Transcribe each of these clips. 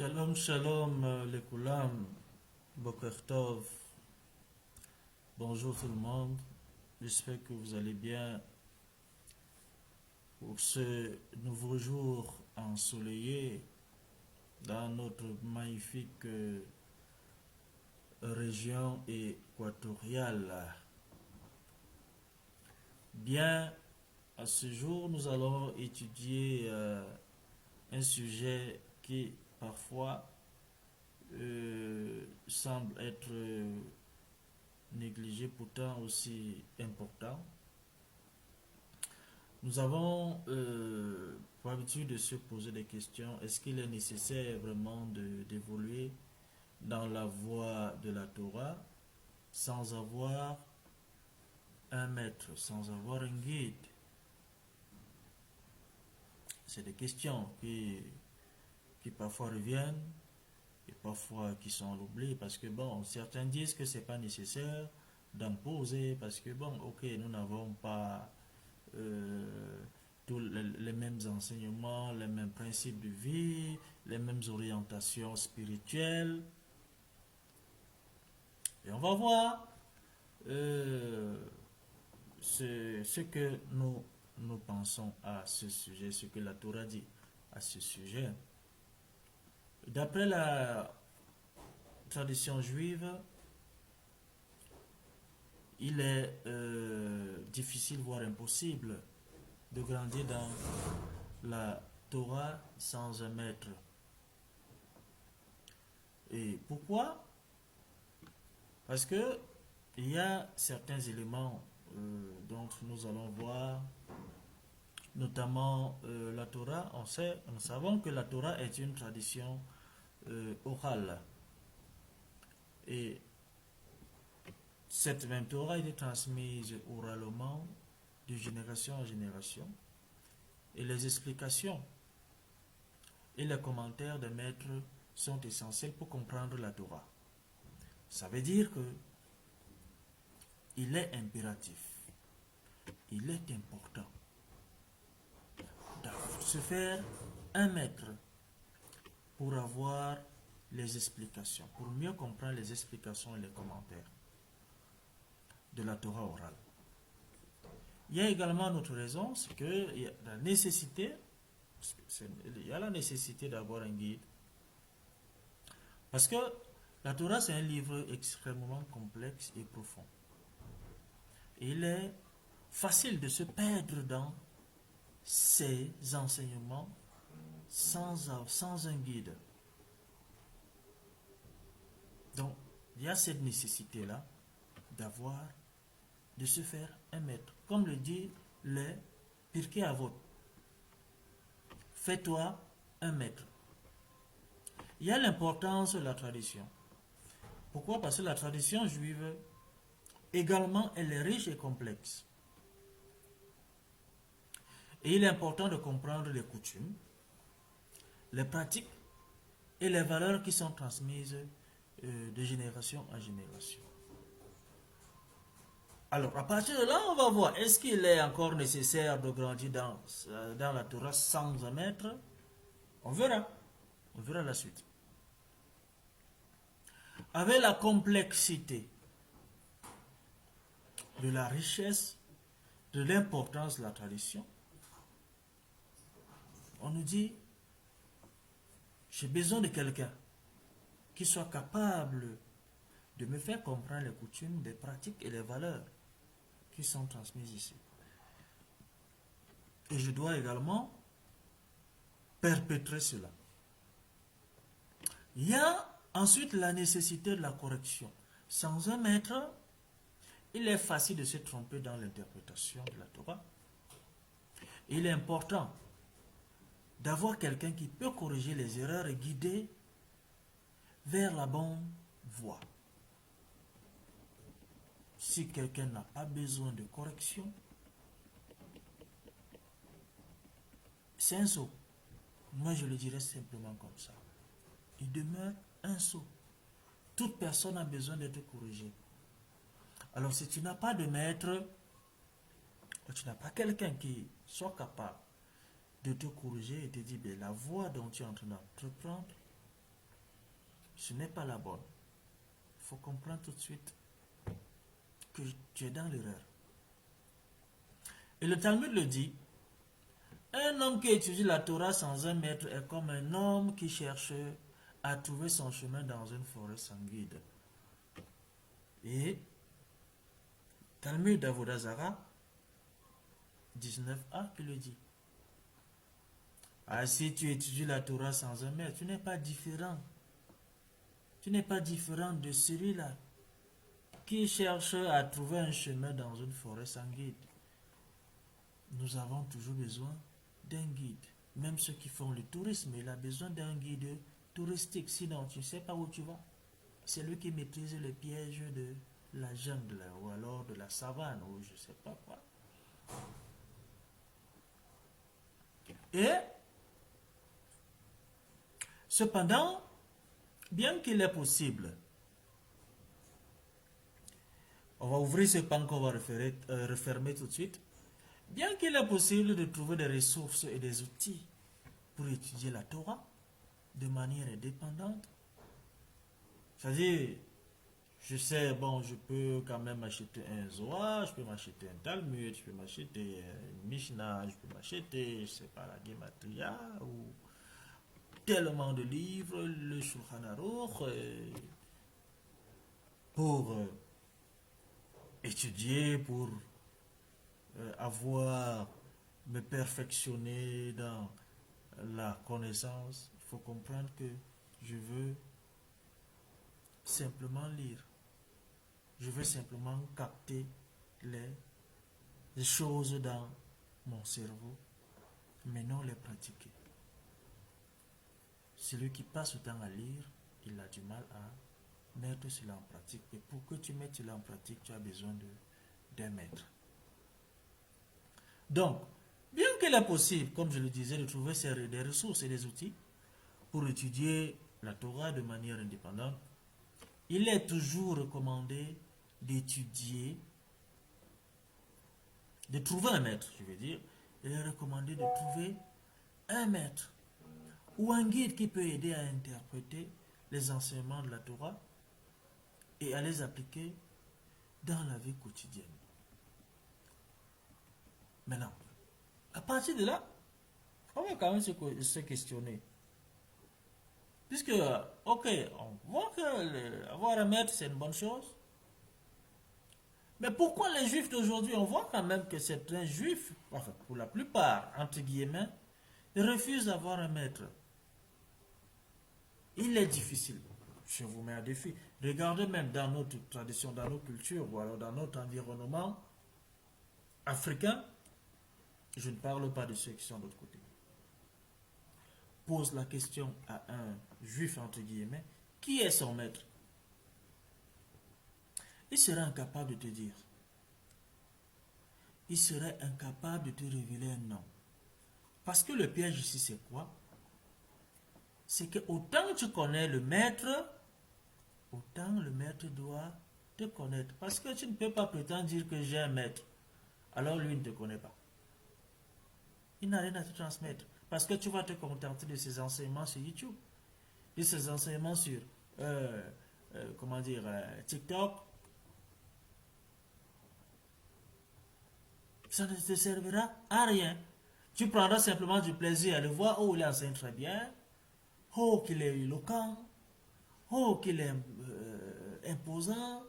Shalom, shalom, les Koulam, Boker Tov. Bonjour tout le monde. J'espère que vous allez bien pour ce nouveau jour ensoleillé dans notre magnifique région équatoriale. Bien, à ce jour, nous allons étudier un sujet qui parfois semble être négligé, pourtant aussi important. Nous avons pour habitude de se poser des questions. Est-ce qu'il est nécessaire vraiment d'évoluer dans la voie de la Torah sans avoir un maître, sans avoir un guide? C'est des questions qui parfois reviennent et parfois qui sont à l'oubli parce que bon, certains disent que c'est pas nécessaire d'imposer parce que bon, ok, nous n'avons pas tous les mêmes enseignements, les mêmes principes de vie, les mêmes orientations spirituelles. Et on va voir ce que nous pensons à ce sujet, ce que la Torah dit à ce sujet. D'après la tradition juive, il est difficile, voire impossible, de grandir dans la Torah sans un maître. Et pourquoi? Parce que il y a certains éléments dont nous allons voir, notamment la Torah. Nous savons que la Torah est une tradition orale. Et cette même Torah est transmise oralement de génération en génération. Et les explications et les commentaires des maîtres sont essentiels pour comprendre la Torah. Ça veut dire que il est impératif, il est important de se faire un maître pour avoir les explications, pour mieux comprendre les explications et les commentaires de la Torah orale. Il y a également une autre raison, c'est qu'il y a la nécessité, la nécessité d'avoir un guide. Parce que la Torah, c'est un livre extrêmement complexe et profond. Et il est facile de se perdre dans ces enseignements sans un guide. Donc, il y a cette nécessité-là de se faire un maître. Comme le dit le Pirkei Avot. Fais-toi un maître. Il y a l'importance de la tradition. Pourquoi? Parce que la tradition juive, également, elle est riche et complexe. Et il est important de comprendre les coutumes, les pratiques et les valeurs qui sont transmises de génération en génération. Alors, à partir de là, on va voir, est-ce qu'il est encore nécessaire de grandir dans la Torah sans un maître? On verra la suite. Avec la complexité de la richesse, de l'importance de la tradition, on nous dit, j'ai besoin de quelqu'un qui soit capable de me faire comprendre les coutumes, les pratiques et les valeurs qui sont transmises ici. Et je dois également perpétrer cela. Il y a ensuite la nécessité de la correction. Sans un maître, il est facile de se tromper dans l'interprétation de la Torah. Il est important d'avoir quelqu'un qui peut corriger les erreurs et guider vers la bonne voie. Si quelqu'un n'a pas besoin de correction, c'est un sot. Moi, je le dirais simplement comme ça. Il demeure un sot. Toute personne a besoin d'être corrigée. Alors, si tu n'as pas de maître, tu n'as pas quelqu'un qui soit capable de te corriger et te dire, la voie dont tu es en train d'entreprendre ce n'est pas la bonne. Il faut comprendre tout de suite que tu es dans l'erreur. Et le Talmud le dit, un homme qui étudie la Torah sans un maître est comme un homme qui cherche à trouver son chemin dans une forêt sans guide. Et Talmud d'Avodah Zarah 19a qui le dit. Ah, si tu étudies la Torah sans un maître, tu n'es pas différent. Tu n'es pas différent de celui-là qui cherche à trouver un chemin dans une forêt sans guide. Nous avons toujours besoin d'un guide. Même ceux qui font le tourisme, il a besoin d'un guide touristique. Sinon, tu ne sais pas où tu vas. C'est lui qui maîtrise les pièges de la jungle ou alors de la savane ou je ne sais pas quoi. Et cependant, bien qu'il est possible, on va ouvrir ce pan qu'on va refermer tout de suite, bien qu'il est possible de trouver des ressources et des outils pour étudier la Torah de manière indépendante, c'est-à-dire, je sais, bon, je peux quand même acheter un Zohar, je peux m'acheter un Talmud, je peux m'acheter une Mishnah, je peux m'acheter, je sais pas, la Gematria ou tellement de livres, le Shulchan Aruch, pour étudier, pour me perfectionner dans la connaissance. Il faut comprendre que je veux simplement lire. Je veux simplement capter les choses dans mon cerveau, mais non les pratiquer. Celui qui passe le temps à lire, il a du mal à mettre cela en pratique. Et pour que tu mettes cela en pratique, tu as besoin d'un maître. Donc, bien qu'il est possible, comme je le disais, de trouver des ressources et des outils pour étudier la Torah de manière indépendante, il est toujours recommandé d'étudier, de trouver un maître, je veux dire. Il est recommandé de trouver un maître ou un guide qui peut aider à interpréter les enseignements de la Torah et à les appliquer dans la vie quotidienne. Maintenant, à partir de là, on va quand même se questionner. Puisque, ok, on voit que avoir un maître, c'est une bonne chose. Mais pourquoi les juifs d'aujourd'hui, on voit quand même que certains juifs, enfin pour la plupart, entre guillemets, refusent d'avoir un maître. Il est difficile. Je vous mets un défi. Regardez même dans notre tradition, dans nos cultures, ou alors dans notre environnement africain, je ne parle pas de ceux qui sont de l'autre côté. Pose la question à un juif, entre guillemets, qui est son maître? Il serait incapable de te dire. Il serait incapable de te révéler un nom. Parce que le piège ici, c'est quoi? C'est que autant tu connais le maître, autant le maître doit te connaître. Parce que tu ne peux pas prétendre dire que j'ai un maître, alors lui ne te connaît pas. Il n'a rien à te transmettre. Parce que tu vas te contenter de ses enseignements sur YouTube, de ses enseignements sur TikTok. Ça ne te servira à rien. Tu prendras simplement du plaisir à le voir. Oh, il enseigne très bien. Oh, qu'il est éloquent. Oh, qu'il est imposant.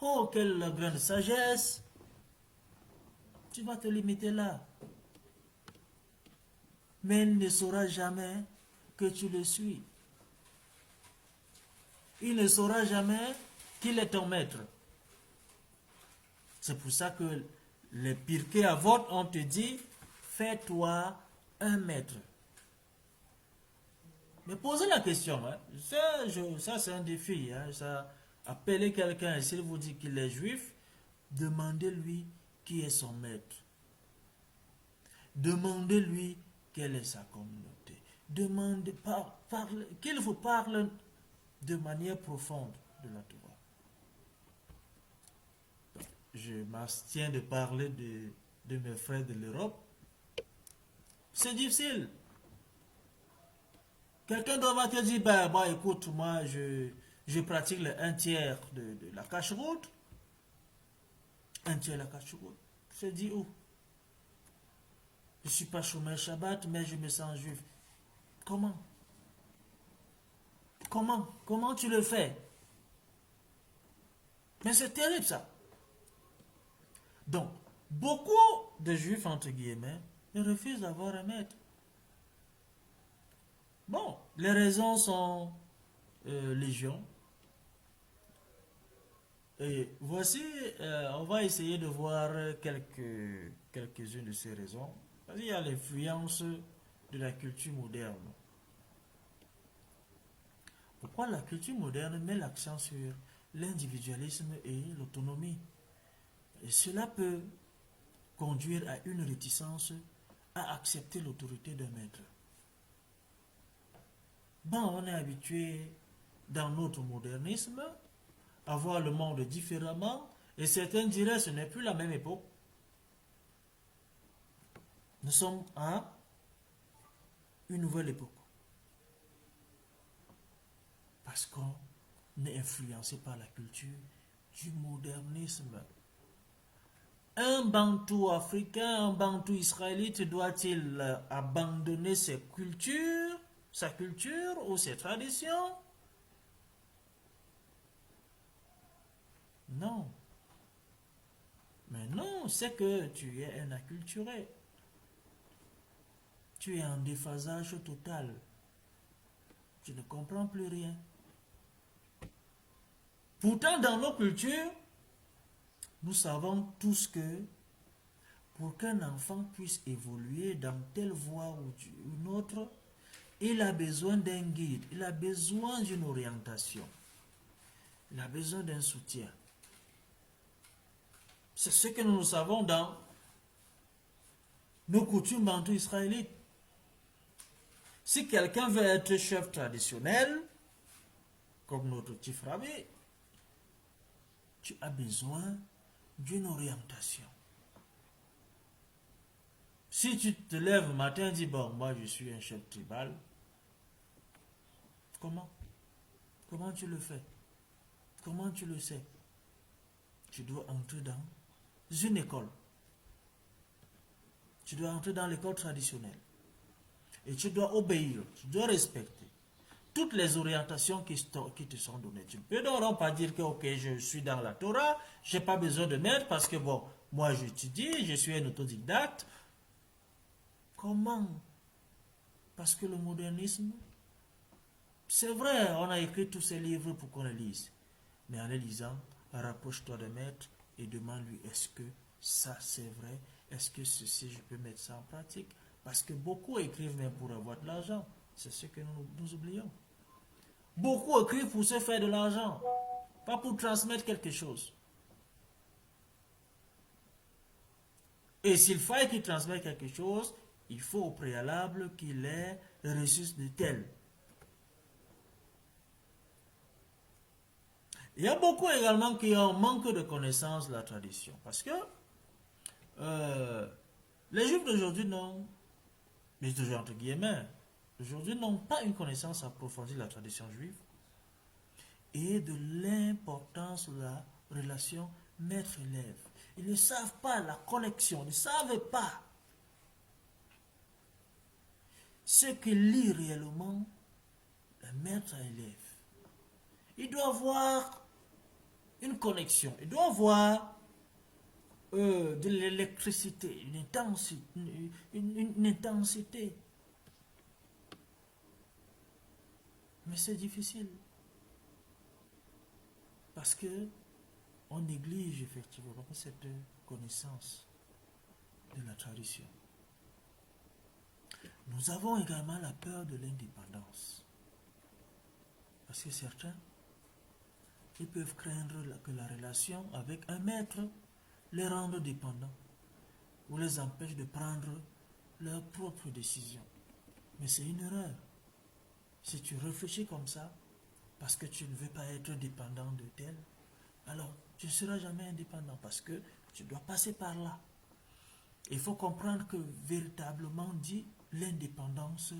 Oh, quelle grande sagesse. Tu vas te limiter là. Mais il ne saura jamais que tu le suis. Il ne saura jamais qu'il est ton maître. C'est pour ça que les Pirkei Avot, on te dit, fais-toi un maître. Mais posez la question, hein. Ça c'est un défi. Hein. Ça, appelez quelqu'un et s'il vous dit qu'il est juif, demandez-lui qui est son maître. Demandez-lui quelle est sa communauté. Demandez, qu'il vous parle de manière profonde de la Torah. Je m'abstiens de parler de mes frères de l'Europe. C'est difficile. Quelqu'un d'autre va te dire, ben, moi, écoute, moi, je pratique le un tiers de la cache-route. Un tiers de la cache-route. Je te dis où? Je ne suis pas chômeur Shabbat, mais je me sens juif. Comment? Comment tu le fais? Mais c'est terrible ça. Donc, beaucoup de juifs, entre guillemets, refusent d'avoir un maître. Bon, les raisons sont légion. Et voici, on va essayer de voir quelques-unes de ces raisons. Il y a l'influence de la culture moderne. Pourquoi la culture moderne met l'accent sur l'individualisme et l'autonomie? Et cela peut conduire à une réticence à accepter l'autorité d'un maître. Bon, on est habitué dans notre modernisme à voir le monde différemment et certains diraient que ce n'est plus la même époque. Nous sommes à une nouvelle époque. Parce qu'on est influencé par la culture du modernisme. Un bantou africain, un bantou israélite doit-il abandonner sa culture ou ses traditions? Non. Mais non, c'est que tu es un acculturé. Tu es en déphasage total. Tu ne comprends plus rien. Pourtant, dans nos cultures, nous savons tous que pour qu'un enfant puisse évoluer dans telle voie ou une autre, il a besoin d'un guide, il a besoin d'une orientation, il a besoin d'un soutien. C'est ce que nous savons dans nos coutumes bantou israélites. Si quelqu'un veut être chef traditionnel, comme notre Tif Rabbi, tu as besoin d'une orientation. Si tu te lèves le matin et dis, bon, moi je suis un chef tribal, comment? Comment tu le fais? Comment tu le sais? Tu dois entrer dans une école. Tu dois entrer dans l'école traditionnelle. Et tu dois obéir, tu dois respecter toutes les orientations qui te sont données. Tu ne peux donc pas dire que, ok, je suis dans la Torah, je n'ai pas besoin de maître parce que, bon, moi j'étudie, je suis un autodidacte. Comment? Parce que le modernisme, c'est vrai, on a écrit tous ces livres pour qu'on les lise. Mais en les lisant, rapproche-toi de maître et demande-lui, est-ce que ça c'est vrai? Est-ce que ceci, je peux mettre ça en pratique? Parce que beaucoup écrivent même pour avoir de l'argent. C'est ce que nous oublions. Beaucoup écrivent pour se faire de l'argent, pas pour transmettre quelque chose. Et s'il faut qu'il transmette quelque chose, il faut au préalable qu'il ait reçu de tel. Il y a beaucoup également qui ont manque de connaissance de la tradition. Parce que les Juifs d'aujourd'hui n'ont, mais toujours entre guillemets, aujourd'hui n'ont pas une connaissance approfondie de la tradition juive et de l'importance de la relation maître-élève. Ils ne savent pas la connexion, ils ne savent pas ce que lit réellement un maître-élève. Il doit avoir une connexion, il doit avoir de l'électricité, une intensité. Mais c'est difficile. Parce que on néglige effectivement cette connaissance de la tradition. Nous avons également la peur de l'indépendance. Parce que certains, ils peuvent craindre que la relation avec un maître les rende dépendants ou les empêche de prendre leurs propres décisions. Mais c'est une erreur. Si tu réfléchis comme ça, parce que tu ne veux pas être dépendant de tel, alors tu ne seras jamais indépendant parce que tu dois passer par là. Il faut comprendre que véritablement dit l'indépendance,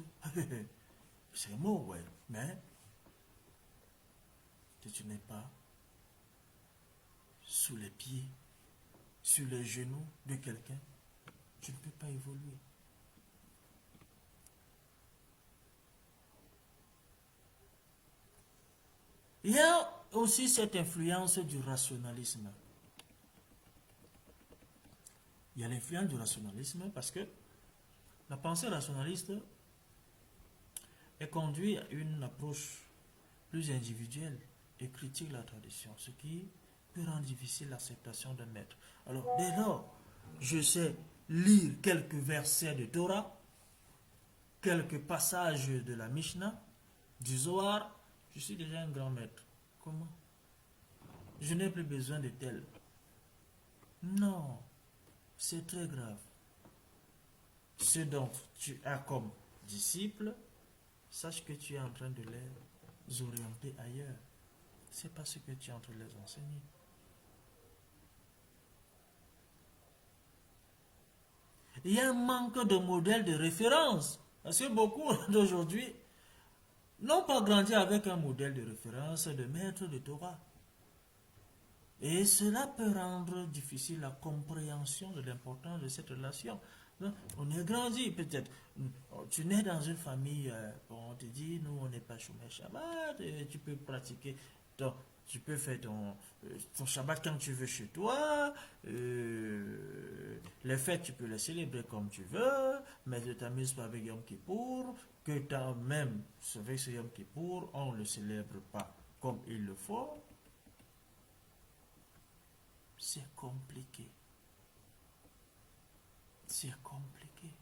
C'est un mot, ouais. Mais si tu n'es pas sous les pieds, sur les genoux de quelqu'un, tu ne peux pas évoluer. Il y a aussi cette influence du rationalisme. Il y a l'influence du rationalisme parce que la pensée rationaliste est conduite à une approche plus individuelle et critique la tradition, ce qui peut rendre difficile l'acceptation d'un maître. Alors, dès lors, je sais lire quelques versets de Torah, quelques passages de la Mishnah, du Zohar, je suis déjà un grand maître. Comment? Je n'ai plus besoin de tel. Non, c'est très grave. Ce dont tu as comme disciple, sache que tu es en train de les orienter ailleurs. C'est pas ce que tu es en train de les enseigner. Il y a un manque de modèle de référence. Parce que beaucoup d'aujourd'hui n'ont pas grandi avec un modèle de référence de maître de Torah. Et cela peut rendre difficile la compréhension de l'importance de cette relation. Donc, on est grandi peut-être. Tu nais dans une famille, bon, on te dit, nous on n'est pas Shomer Shabbat, et tu peux pratiquer, donc, tu peux faire ton Shabbat quand tu veux chez toi, les fêtes tu peux les célébrer comme tu veux, mais ne t'amuse pas avec Yom Kippour, que quand même, avec ce Yom Kippour, on ne le célèbre pas comme il le faut. C'est compliqué. C'est compliqué.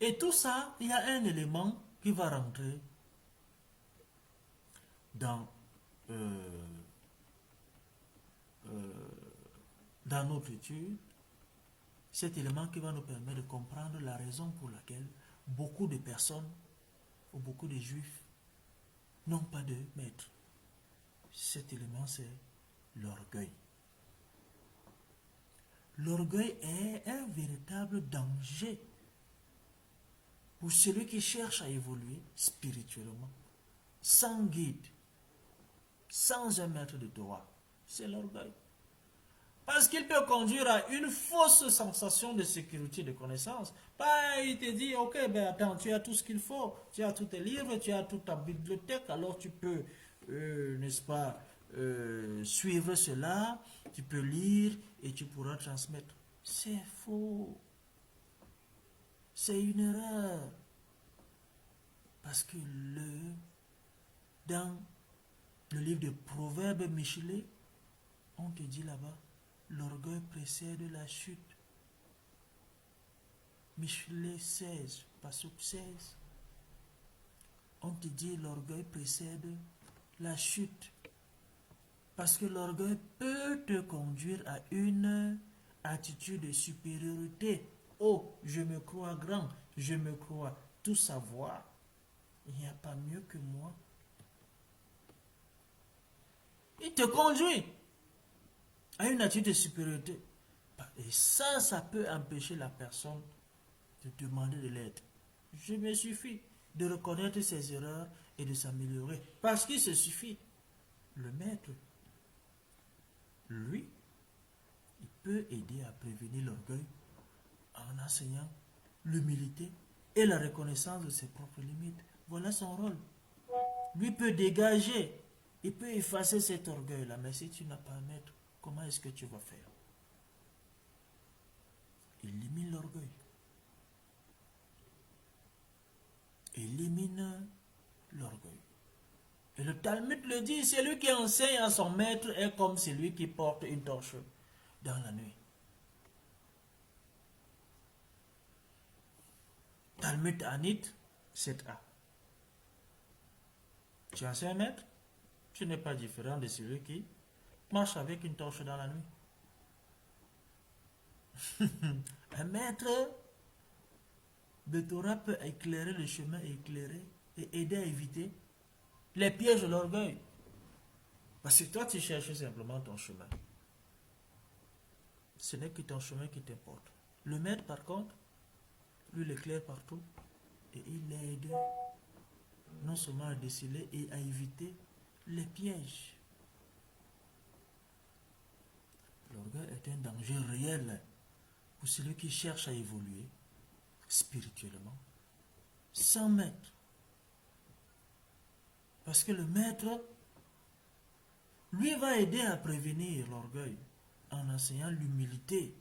Et tout ça, il y a un élément qui va rentrer dans, euh, euh, dans notre étude. Cet élément qui va nous permettre de comprendre la raison pour laquelle beaucoup de personnes ou beaucoup de juifs n'ont pas de maître. Cet élément, c'est l'orgueil. L'orgueil est un véritable danger pour celui qui cherche à évoluer spirituellement, sans guide, sans un maître de Torah. C'est l'orgueil. Parce qu'il peut conduire à une fausse sensation de sécurité, de connaissance. Bah, il te dit, ok, ben attends, tu as tout ce qu'il faut, tu as tous tes livres, tu as toute ta bibliothèque, alors tu peux, n'est-ce pas, suivre cela, tu peux lire et tu pourras transmettre. C'est faux. C'est une erreur. Parce que dans le livre de Proverbes Michelet, on te dit là-bas, l'orgueil précède la chute. Michelet 16, Passouk 16. On te dit l'orgueil précède la chute. Parce que l'orgueil peut te conduire à une attitude de supériorité. Oh, je me crois grand, je me crois tout savoir. Il n'y a pas mieux que moi. Il te conduit à une attitude de supériorité. Et ça peut empêcher la personne de demander de l'aide. Je me suffit de reconnaître ses erreurs et de s'améliorer. Parce qu'il se suffit. Le maître, lui, il peut aider à prévenir l'orgueil en enseignant l'humilité et la reconnaissance de ses propres limites. Voilà son rôle. Lui peut dégager, il peut effacer cet orgueil-là. Mais si tu n'as pas un maître, comment est-ce que tu vas faire? Élimine l'orgueil. Élimine l'orgueil. Et le Talmud le dit, celui qui enseigne à son maître est comme celui qui porte une torche dans la nuit. Talmud Anit 7a. Tu enseignes un maître, tu n'es pas différent de celui qui marche avec une torche dans la nuit. Un maître de Torah peut éclairer le chemin, éclairer et aider à éviter les pièges de l'orgueil. Parce que toi, tu cherches simplement ton chemin. Ce n'est que ton chemin qui t'importe. Le maître, par contre, lui, l'éclaire partout Et il l'aide non seulement à déceler et à éviter les pièges. L'orgueil est un danger réel pour celui qui cherche à évoluer spirituellement sans maître. Parce que le maître, lui, va aider à prévenir l'orgueil en enseignant l'humilité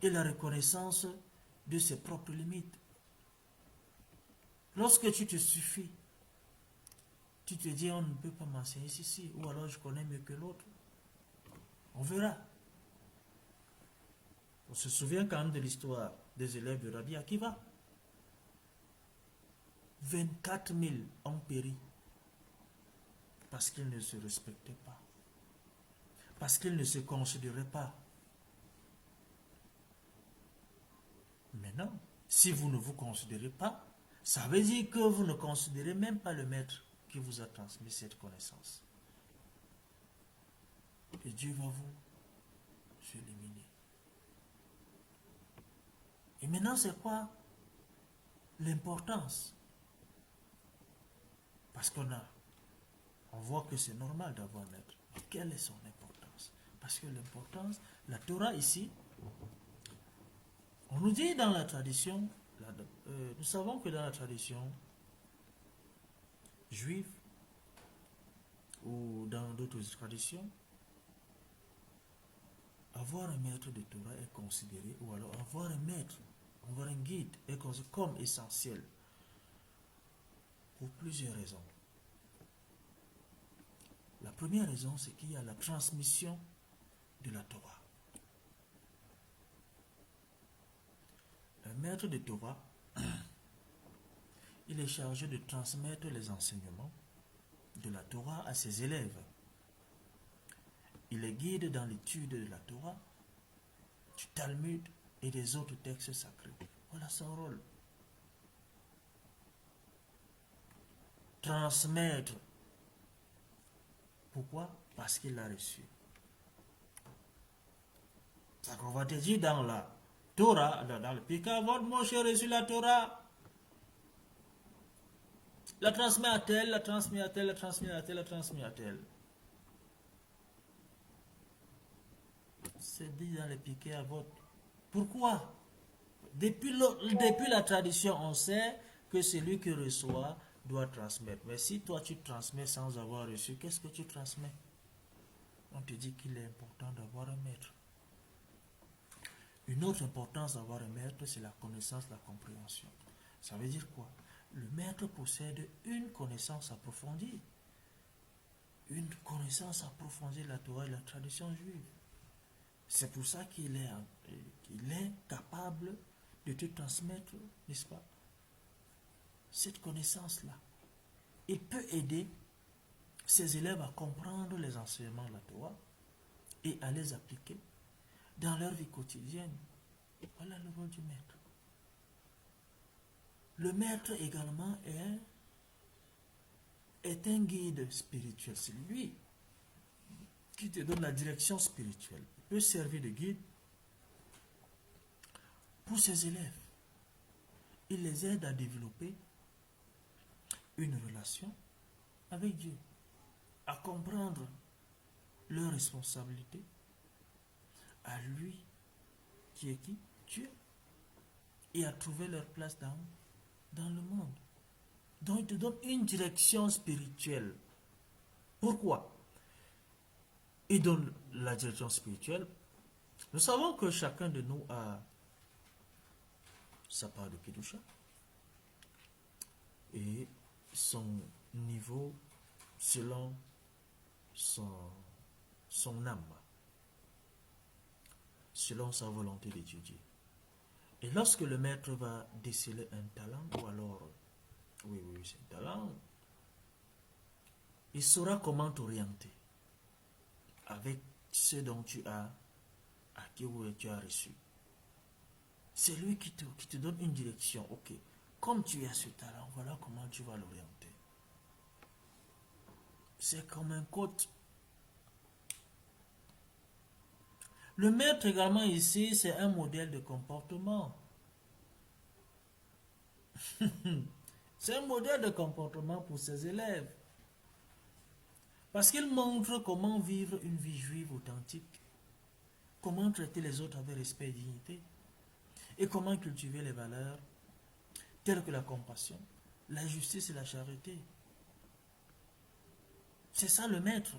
et la reconnaissance de ses propres limites. Lorsque tu te suffis, tu te dis on ne peut pas m'enseigner ceci, ou alors je connais mieux que l'autre. On verra. On se souvient quand même de l'histoire des élèves de Rabbi Akiva. 24 000 ont péri parce qu'ils ne se respectaient pas, parce qu'ils ne se considéraient pas. Maintenant, si vous ne vous considérez pas, ça veut dire que vous ne considérez même pas le maître qui vous a transmis cette connaissance. Et Dieu va vous éliminer. Et maintenant, c'est quoi l'importance? Parce on voit que c'est normal d'avoir un maître. Mais quelle est son importance? Parce que l'importance, la Torah ici, on nous dit dans la tradition, nous savons que dans la tradition juive ou dans d'autres traditions, avoir un maître de Torah est considéré, ou alors avoir un maître, avoir un guide est considéré comme essentiel pour plusieurs raisons. La première raison, c'est qu'il y a la transmission de la Torah. Un maître de Torah, il est chargé de transmettre les enseignements de la Torah à ses élèves. Il les guide dans l'étude de la Torah, du Talmud et des autres textes sacrés. Voilà son rôle. Transmettre. Pourquoi? Parce qu'il l'a reçu. Ça qu'on va te dire dans la Torah, dans le Pikavot, moi j'ai reçu la Torah. La transmet à tel, la transmet à tel, la transmet à tel, la transmet à tel. C'est dit dans le Pikavot. Pourquoi? Depuis la tradition, on sait que celui qui reçoit doit transmettre. Mais si toi tu transmets sans avoir reçu, qu'est-ce que tu transmets? On te dit qu'il est important d'avoir un maître. Une autre importance d'avoir un maître, c'est la connaissance, la compréhension. Ça veut dire quoi? Le maître possède une connaissance approfondie. Une connaissance approfondie de la Torah et de la tradition juive. C'est pour ça qu'il est capable de te transmettre, n'est-ce pas, cette connaissance-là. Il peut aider ses élèves à comprendre les enseignements de la Torah et à les appliquer dans leur vie quotidienne. Voilà le rôle du maître. Le maître également est un guide spirituel. C'est lui qui te donne la direction spirituelle. Il peut servir de guide pour ses élèves. Il les aide à développer une relation avec Dieu, à comprendre leurs responsabilités, à lui qui est qui? Dieu, et à trouver leur place dans le monde. Donc il te donne une direction spirituelle. Pourquoi? Il donne la direction spirituelle. Nous savons que chacun de nous a sa part de Kedusha et son niveau selon son âme, selon sa volonté d'étudier. Et lorsque le maître va déceler un talent, ou alors, oui, c'est un talent, il saura comment t'orienter avec ce dont tu as acquis ou tu as reçu. C'est lui qui te donne une direction. Ok, comme tu as ce talent, voilà comment tu vas l'orienter. C'est comme un coach. Le maître également ici, c'est un modèle de comportement. C'est un modèle de comportement pour ses élèves. Parce qu'il montre comment vivre une vie juive authentique, comment traiter les autres avec respect et dignité, et comment cultiver les valeurs telles que la compassion, la justice et la charité. C'est ça le maître.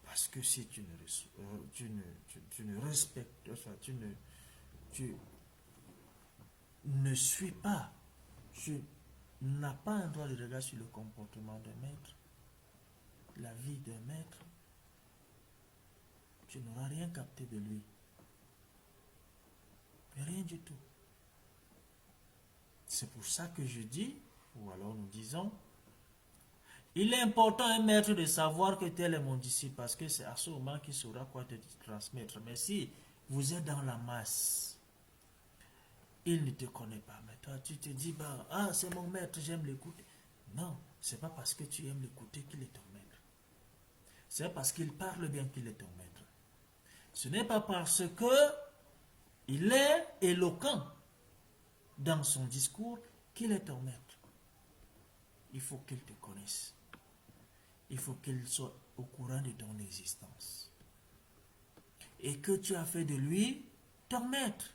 Parce que si tu ne respectes, enfin, tu ne suis pas, tu n'as pas un droit de regard sur le comportement d'un maître, la vie d'un maître, tu n'auras rien capté de lui. Rien du tout. C'est pour ça que je dis, ou alors nous disons, il est important un maître de savoir que tel est mon disciple, parce que c'est à ce moment qu'il saura quoi te transmettre. Mais si vous êtes dans la masse, il ne te connaît pas, mais toi tu te dis, bah, ah c'est mon maître, j'aime l'écouter. Non, c'est pas parce que tu aimes l'écouter qu'il est ton maître. C'est parce qu'il parle bien qu'il est ton maître. Ce n'est pas parce que il est éloquent dans son discours qu'il est ton maître. Il faut qu'il te connaisse. Il faut qu'il soit au courant de ton existence. Et que tu as fait de lui ton maître.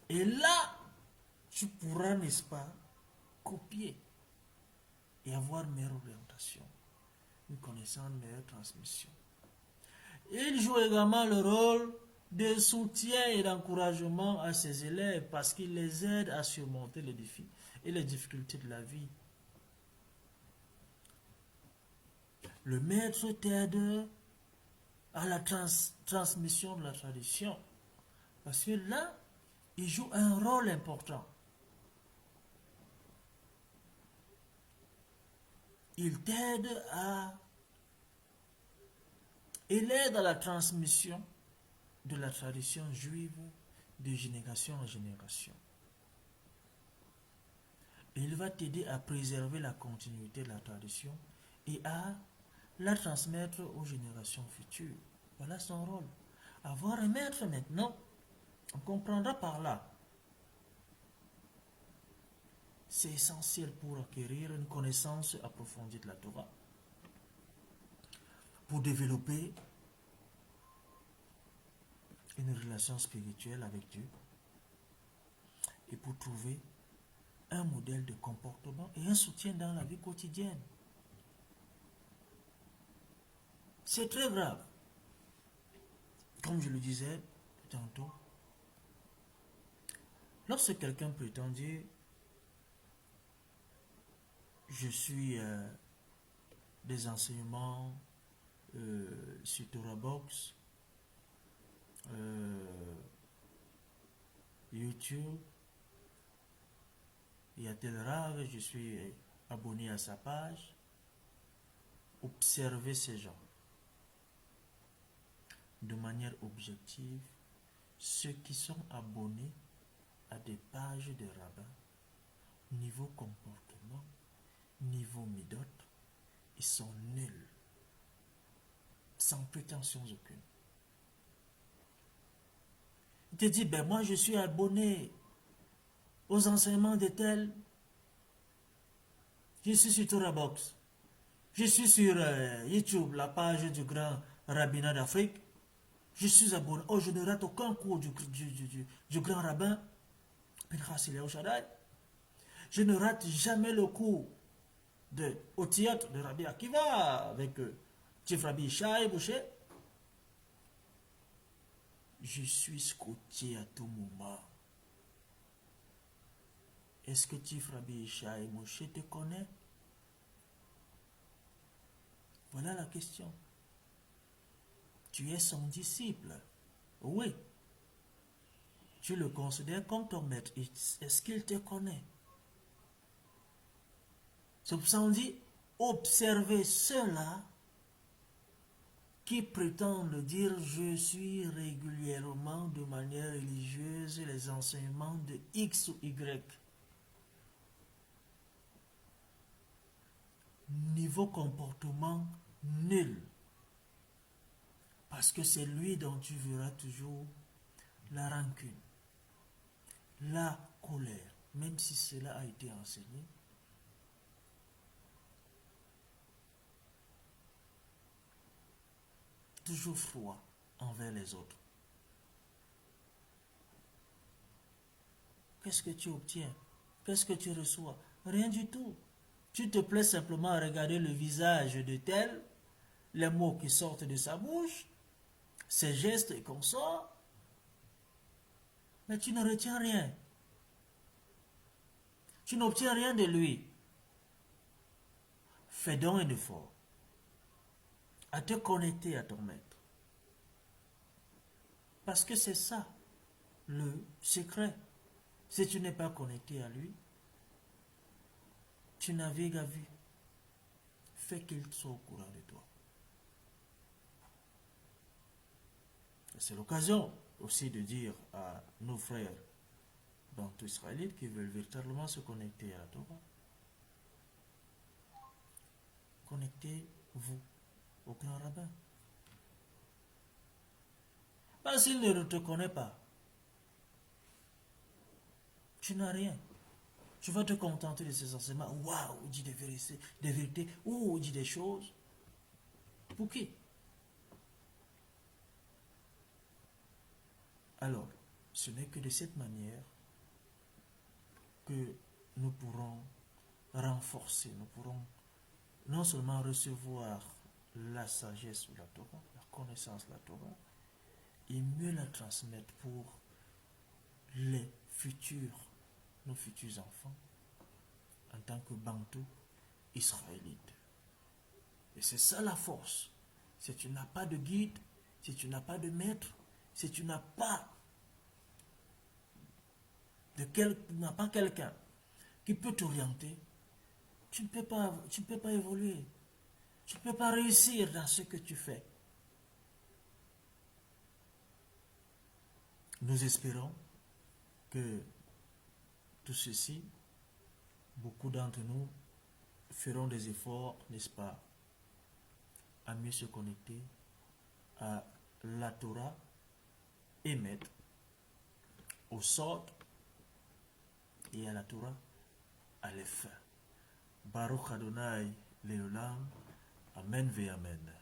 Et là, tu pourras, n'est-ce pas, copier et avoir une meilleure orientation, une connaissance, une meilleure transmission. Il joue également le rôle de soutien et d'encouragement à ses élèves parce qu'il les aide à surmonter les défis et les difficultés de la vie. Le maître t'aide à la transmission de la tradition parce que là, il joue un rôle important. Il t'aide à... Il aide à la transmission de la tradition juive de génération en génération. Et il va t'aider à préserver la continuité de la tradition et à la transmettre aux générations futures. Voilà son rôle. Avoir un maître maintenant, on comprendra par là. C'est essentiel pour acquérir une connaissance approfondie de la Torah, pour développer une relation spirituelle avec Dieu et pour trouver un modèle de comportement et un soutien dans la vie quotidienne. C'est très grave. Comme je le disais tantôt, lorsque quelqu'un prétend dire je suis des enseignements sur Torah Box, YouTube, il y a tel rave, je suis abonné à sa page. Observez ces gens de manière objective. Ceux qui sont abonnés à des pages de rabbins, niveau comportement, niveau midot, ils sont nuls, sans prétention aucune. Il te dit, ben moi je suis abonné aux enseignements de tel, je suis sur Torah Box, je suis sur YouTube, la page du grand rabbinat d'Afrique, je suis abonné, oh je ne rate aucun cours du grand rabbin, Pinchas Eliyahu Shaddai, je ne rate jamais le cours au théâtre de Rabbi Akiva avec Chief Rabbi Ishai Boucher. Je suis scotché à tout moment. Est-ce que Chief Rabbi Ishai Moshe te connaît? Voilà la question. Tu es son disciple. Oui. Tu le considères comme ton maître. Est-ce qu'il te connaît? C'est pour ça qu'on dit, observez ceux-là qui prétendent dire je suis régulièrement de manière religieuse les enseignements de X ou Y. Niveau comportement nul. Parce que c'est lui dont tu verras toujours la rancune. la colère, même si cela a été enseigné, toujours froid envers les autres. Qu'est-ce que tu obtiens? Qu'est-ce que tu reçois? Rien du tout. Tu te plais simplement à regarder le visage de tel, les mots qui sortent de sa bouche, ses gestes et consorts, mais tu ne retiens rien. Tu n'obtiens rien de lui. Fais donc un effort à te connecter à ton maître. Parce que c'est ça le secret. Si tu n'es pas connecté à lui, tu navigues à vue. Fais qu'il soit au courant de toi. C'est l'occasion aussi de dire à nos frères bantou israélites qui veulent véritablement se connecter à la Torah, connectez-vous au grand rabbin. Parce qu'il ne te connaît pas, tu n'as rien. Tu vas te contenter de ces enseignements. Waouh, il dit des vérités. Oh, il dit des choses. Pour qui? Alors, ce n'est que de cette manière que nous pourrons renforcer, nous pourrons non seulement recevoir la sagesse ou la Torah, la connaissance de la Torah, et mieux la transmettre pour les futurs, nos futurs enfants, en tant que bantou israélite. Et c'est ça la force. Si tu n'as pas de guide, si tu n'as pas de maître, si tu n'as pas quelqu'un qui peut t'orienter, tu ne peux pas évoluer. Tu ne peux pas réussir dans ce que tu fais. Nous espérons que tout ceci, beaucoup d'entre nous feront des efforts, n'est-ce pas, à mieux se connecter à la Torah et mettre au sort et à la Torah à l'effet. Baruch Adonai Leolam, Amen ve Amen.